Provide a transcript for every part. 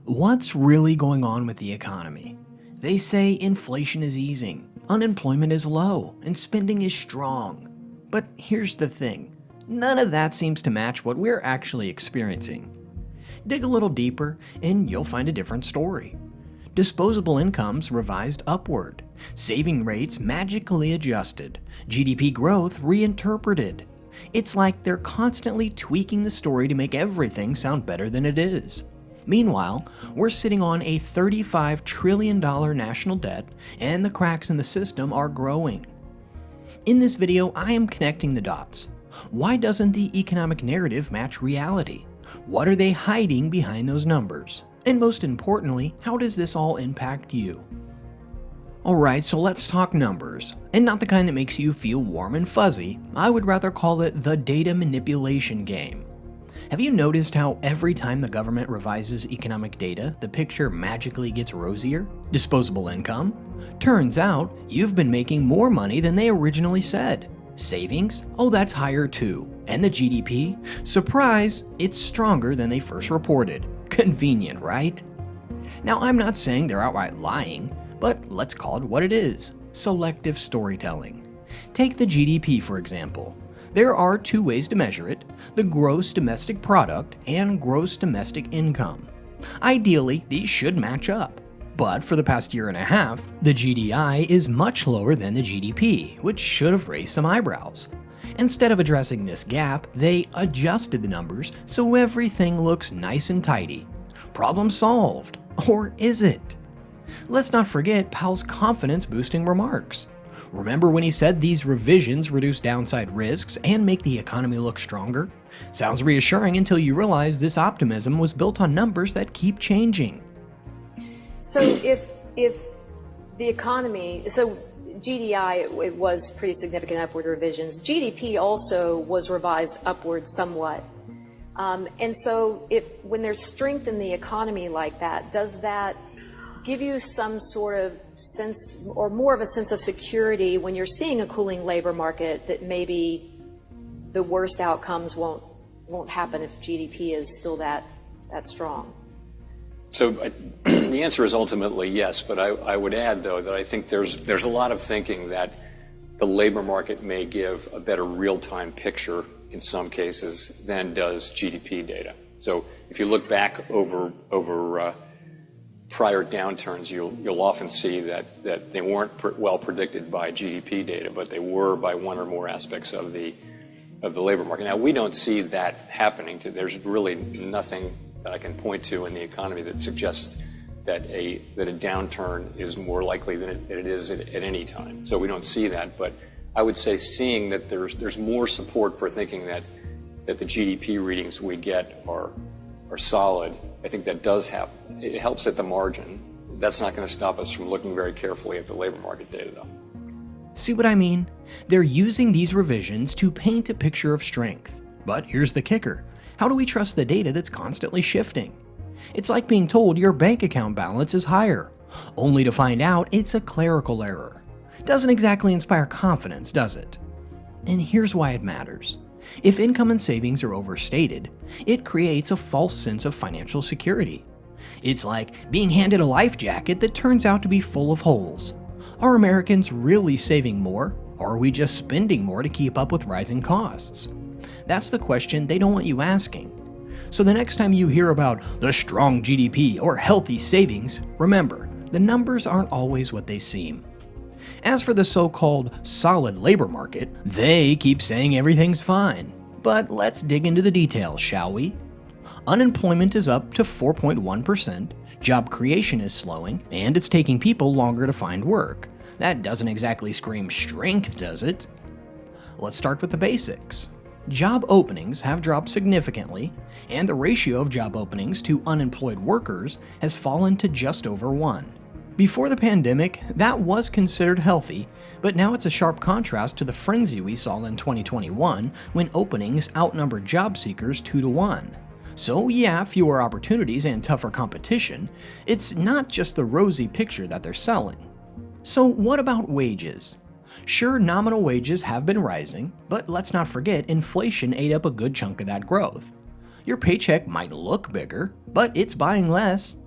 What's really going on with the economy? They say inflation is easing, unemployment is low, and spending is strong. But here's the thing, none of that seems to match what we're actually experiencing. Dig a little deeper, and you'll find a different story. Disposable incomes revised upward, saving rates magically adjusted, GDP growth reinterpreted. It's like they're constantly tweaking the story to make everything sound better than it is. Meanwhile, we're sitting on a $35 trillion national debt, and the cracks in the system are growing. In this video, I am connecting the dots. Why doesn't the economic narrative match reality? What are they hiding behind those numbers? And most importantly, how does this all impact you? Alright, so let's talk numbers, and not the kind that makes you feel warm and fuzzy. I would rather call it the data manipulation game. Have you noticed how every time the government revises economic data, the picture magically gets rosier? Disposable income? Turns out, you've been making more money than they originally said. Savings? Oh, that's higher too. And the GDP? Surprise, it's stronger than they first reported. Convenient, right? Now, I'm not saying they're outright lying, but let's call it what it is: selective storytelling. Take the GDP, for example. There are two ways to measure it: the gross domestic product and gross domestic income. Ideally, these should match up. But for the past year and a half, the GDI is much lower than the GDP, which should have raised some eyebrows. Instead of addressing this gap, they adjusted the numbers so everything looks nice and tidy. Problem solved. Or is it? Let's not forget Powell's confidence-boosting remarks. Remember when he said these revisions reduce downside risks and make the economy look stronger? Sounds reassuring until you realize this optimism was built on numbers that keep changing. So if the economy, so GDI, it was pretty significant upward revisions. GDP also was revised upward somewhat. And so when there's strength in the economy like that, does that give you some sort of sense, or more of a sense of security when you're seeing a cooling labor market, that maybe the worst outcomes won't happen if GDP is still that strong? So the answer is ultimately yes, but I would add, though, that I think there's a lot of thinking that the labor market may give a better real-time picture in some cases than does GDP data. So if you look back over prior downturns, you'll often see that they weren't well predicted by GDP data, but they were by one or more aspects of the labor market. Now, we don't see that happening. There's really nothing that I can point to in the economy that suggests that a downturn is more likely than it is at any time. So we don't see that, but I would say seeing that there's more support for thinking that the GDP readings we get are solid. I think that does happen. It helps at the margin. That's not going to stop us from looking very carefully at the labor market data, though. See what I mean? They're using these revisions to paint a picture of strength. But here's the kicker. How do we trust the data that's constantly shifting? It's like being told your bank account balance is higher, only to find out it's a clerical error. Doesn't exactly inspire confidence, does it? And here's why it matters. If income and savings are overstated, it creates a false sense of financial security. It's like being handed a life jacket that turns out to be full of holes. Are Americans really saving more, or are we just spending more to keep up with rising costs? That's the question they don't want you asking. So the next time you hear about the strong GDP or healthy savings, remember, the numbers aren't always what they seem. As for the so-called solid labor market, they keep saying everything's fine. But let's dig into the details, shall we? Unemployment is up to 4.1%, job creation is slowing, and it's taking people longer to find work. That doesn't exactly scream strength, does it? Let's start with the basics. Job openings have dropped significantly, and the ratio of job openings to unemployed workers has fallen to just over 1. Before the pandemic, that was considered healthy, but now it's a sharp contrast to the frenzy we saw in 2021 when openings outnumbered job seekers 2-to-1. So yeah, fewer opportunities and tougher competition. It's not just the rosy picture that they're selling. So what about wages? Sure, nominal wages have been rising, but let's not forget inflation ate up a good chunk of that growth. Your paycheck might look bigger, but it's buying less.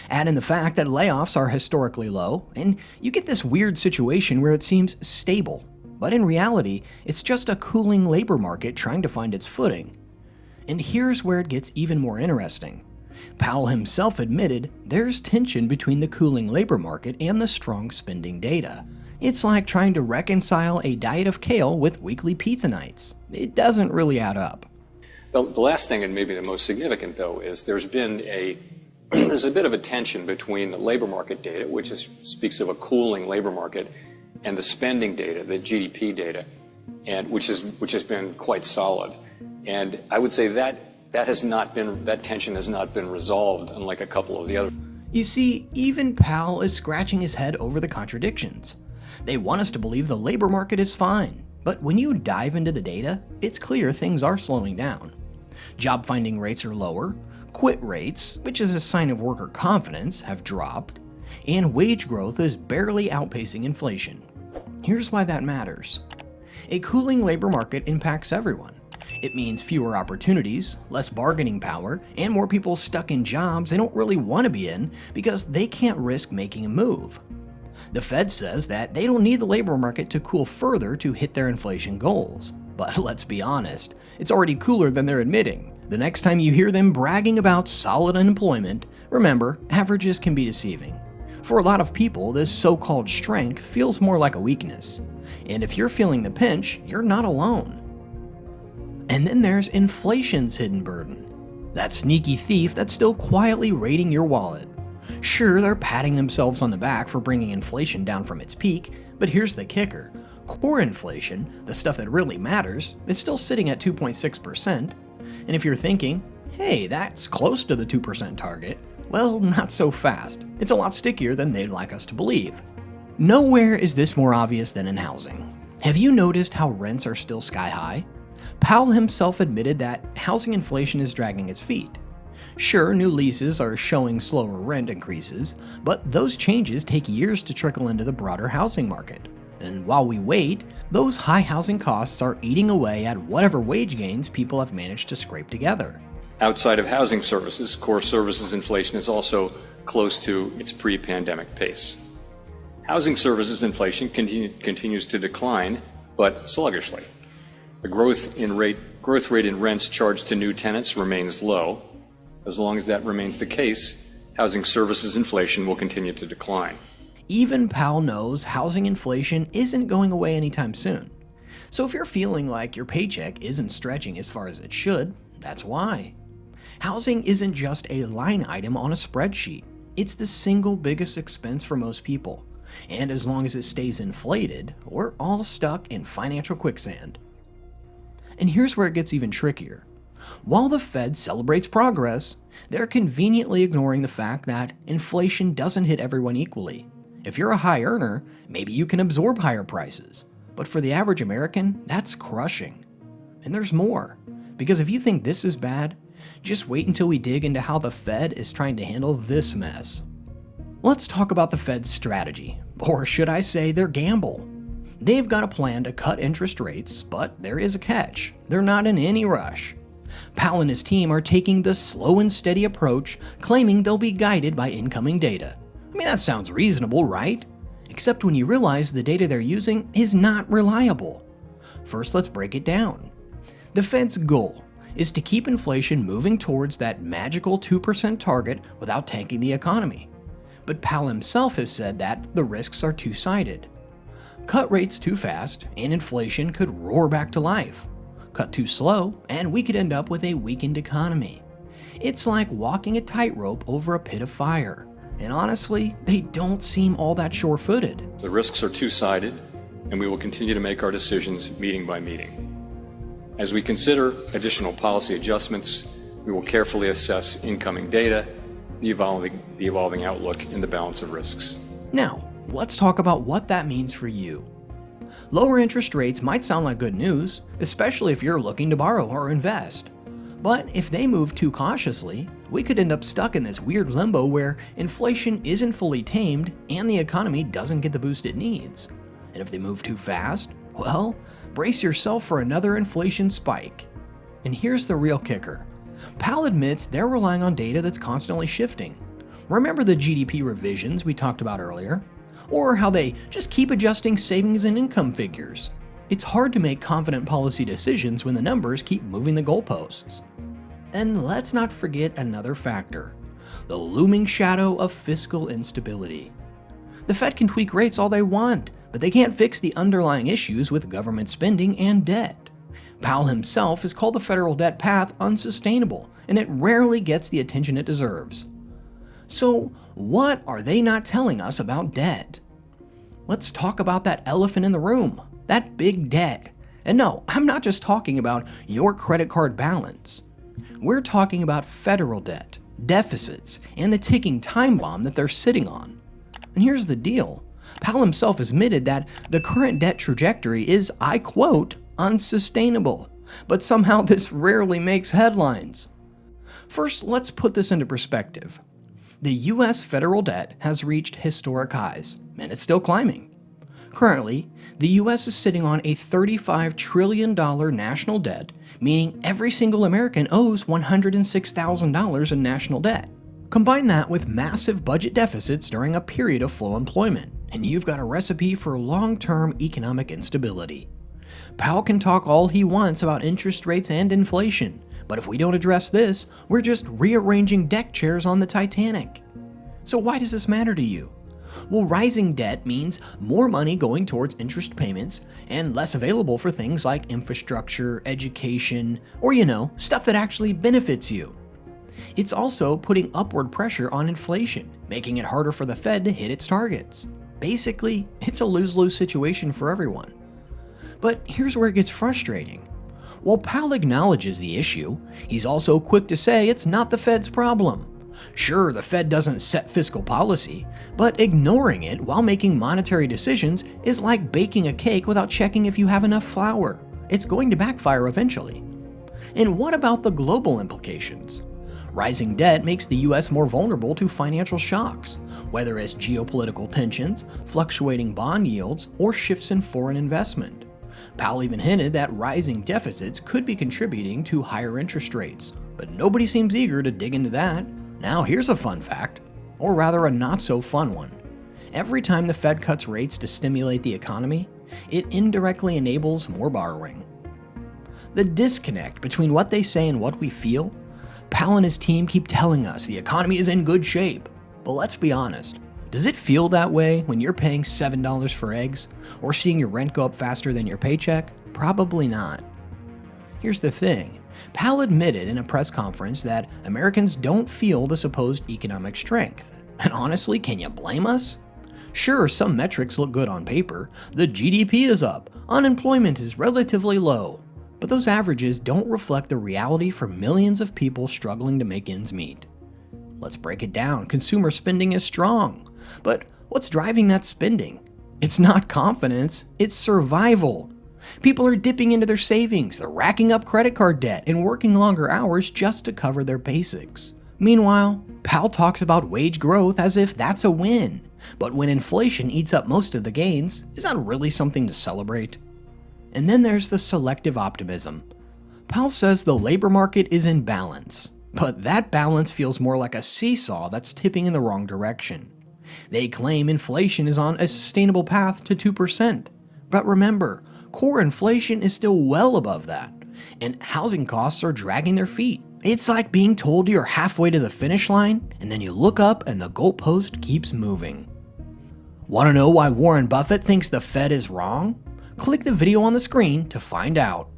Add in the fact that layoffs are historically low, and you get this weird situation where it seems stable, but in reality, it's just a cooling labor market trying to find its footing. And here's where it gets even more interesting. Powell himself admitted there's tension between the cooling labor market and the strong spending data. It's like trying to reconcile a diet of kale with weekly pizza nights. It doesn't really add up. The last thing, and maybe the most significant, though, is there's a bit of a tension between the labor market data, which speaks of a cooling labor market, and the spending data, the GDP data, and which has been quite solid. And I would say that tension has not been resolved, unlike a couple of the other. You see, even Powell is scratching his head over the contradictions. They want us to believe the labor market is fine, but when you dive into the data, it's clear things are slowing down. Job finding rates are lower, quit rates, which is a sign of worker confidence, have dropped, and wage growth is barely outpacing inflation. Here's why that matters. A cooling labor market impacts everyone. It means fewer opportunities, less bargaining power, and more people stuck in jobs they don't really want to be in because they can't risk making a move. The Fed says that they don't need the labor market to cool further to hit their inflation goals. But let's be honest, it's already cooler than they're admitting. The next time you hear them bragging about solid unemployment, remember, averages can be deceiving. For a lot of people, this so-called strength feels more like a weakness. And if you're feeling the pinch, you're not alone. And then there's inflation's hidden burden. That sneaky thief that's still quietly raiding your wallet. Sure, they're patting themselves on the back for bringing inflation down from its peak, but here's the kicker. Core inflation, the stuff that really matters, is still sitting at 2.6%. And if you're thinking, hey, that's close to the 2% target, well, not so fast. It's a lot stickier than they'd like us to believe. Nowhere is this more obvious than in housing. Have you noticed how rents are still sky high? Powell himself admitted that housing inflation is dragging its feet. Sure, new leases are showing slower rent increases, but those changes take years to trickle into the broader housing market. And while we wait, those high housing costs are eating away at whatever wage gains people have managed to scrape together. Outside of housing services, core services inflation is also close to its pre-pandemic pace. Housing services inflation continues to decline, but sluggishly. The growth rate in rents charged to new tenants remains low. As long as that remains the case, housing services inflation will continue to decline. Even Powell knows housing inflation isn't going away anytime soon. So if you're feeling like your paycheck isn't stretching as far as it should, that's why. Housing isn't just a line item on a spreadsheet. It's the single biggest expense for most people. And as long as it stays inflated, we're all stuck in financial quicksand. And here's where it gets even trickier. While the Fed celebrates progress, they're conveniently ignoring the fact that inflation doesn't hit everyone equally. If you're a high earner, maybe you can absorb higher prices. But for the average American, that's crushing. And there's more. Because if you think this is bad, just wait until we dig into how the Fed is trying to handle this mess. Let's talk about the Fed's strategy, or should I say their gamble. They've got a plan to cut interest rates, but there is a catch. They're not in any rush. Powell and his team are taking the slow and steady approach, claiming they'll be guided by incoming data. I mean, that sounds reasonable, right? Except when you realize the data they're using is not reliable. First, let's break it down. The Fed's goal is to keep inflation moving towards that magical 2% target without tanking the economy. But Powell himself has said that the risks are two-sided. Cut rates too fast, and inflation could roar back to life. Cut too slow, and we could end up with a weakened economy. It's like walking a tightrope over a pit of fire. And honestly, they don't seem all that sure-footed. The risks are two-sided, and we will continue to make our decisions meeting by meeting. As we consider additional policy adjustments, we will carefully assess incoming data, the evolving outlook, and the balance of risks. Now, let's talk about what that means for you. Lower interest rates might sound like good news, especially if you're looking to borrow or invest. But if they move too cautiously, we could end up stuck in this weird limbo where inflation isn't fully tamed and the economy doesn't get the boost it needs. And if they move too fast, well, brace yourself for another inflation spike. And here's the real kicker. Powell admits they're relying on data that's constantly shifting. Remember the GDP revisions we talked about earlier? Or how they just keep adjusting savings and income figures? It's hard to make confident policy decisions when the numbers keep moving the goalposts. And let's not forget another factor: the looming shadow of fiscal instability. The Fed can tweak rates all they want, but they can't fix the underlying issues with government spending and debt. Powell himself has called the federal debt path unsustainable, and it rarely gets the attention it deserves. So, what are they not telling us about debt? Let's talk about that elephant in the room, that big debt. And no, I'm not just talking about your credit card balance. We're talking about federal debt, deficits, and the ticking time bomb that they're sitting on. And here's the deal. Powell himself admitted that the current debt trajectory is, I quote, unsustainable. But somehow this rarely makes headlines. First, let's put this into perspective. The US federal debt has reached historic highs, and it's still climbing. Currently, the US is sitting on a $35 trillion national debt, meaning every single American owes $106,000 in national debt. Combine that with massive budget deficits during a period of full employment, and you've got a recipe for long-term economic instability. Powell can talk all he wants about interest rates and inflation, but if we don't address this, we're just rearranging deck chairs on the Titanic. So why does this matter to you? Well, rising debt means more money going towards interest payments and less available for things like infrastructure, education, or stuff that actually benefits you. It's also putting upward pressure on inflation, making it harder for the Fed to hit its targets. Basically, it's a lose-lose situation for everyone. But here's where it gets frustrating. While Powell acknowledges the issue, he's also quick to say it's not the Fed's problem. Sure, the Fed doesn't set fiscal policy, but ignoring it while making monetary decisions is like baking a cake without checking if you have enough flour. It's going to backfire eventually. And what about the global implications? Rising debt makes the US more vulnerable to financial shocks, whether it's geopolitical tensions, fluctuating bond yields, or shifts in foreign investment. Powell even hinted that rising deficits could be contributing to higher interest rates, but nobody seems eager to dig into that. Now here's a fun fact, or rather a not so fun one. Every time the Fed cuts rates to stimulate the economy, it indirectly enables more borrowing. The disconnect between what they say and what we feel. Powell and his team keep telling us the economy is in good shape, but let's be honest. Does it feel that way when you're paying $7 for eggs or seeing your rent go up faster than your paycheck? Probably not. Here's the thing. Powell admitted in a press conference that Americans don't feel the supposed economic strength. And honestly, can you blame us? Sure, some metrics look good on paper. The GDP is up, unemployment is relatively low. But those averages don't reflect the reality for millions of people struggling to make ends meet. Let's break it down. Consumer spending is strong. But what's driving that spending? It's not confidence, it's survival. People are dipping into their savings, they're racking up credit card debt, and working longer hours just to cover their basics. Meanwhile, Powell talks about wage growth as if that's a win. But when inflation eats up most of the gains, is that really something to celebrate? And then there's the selective optimism. Powell says the labor market is in balance, but that balance feels more like a seesaw that's tipping in the wrong direction. They claim inflation is on a sustainable path to 2%. But remember, core inflation is still well above that, and housing costs are dragging their feet. It's like being told you're halfway to the finish line, and then you look up and the goalpost keeps moving. Want to know why Warren Buffett thinks the Fed is wrong? Click the video on the screen to find out.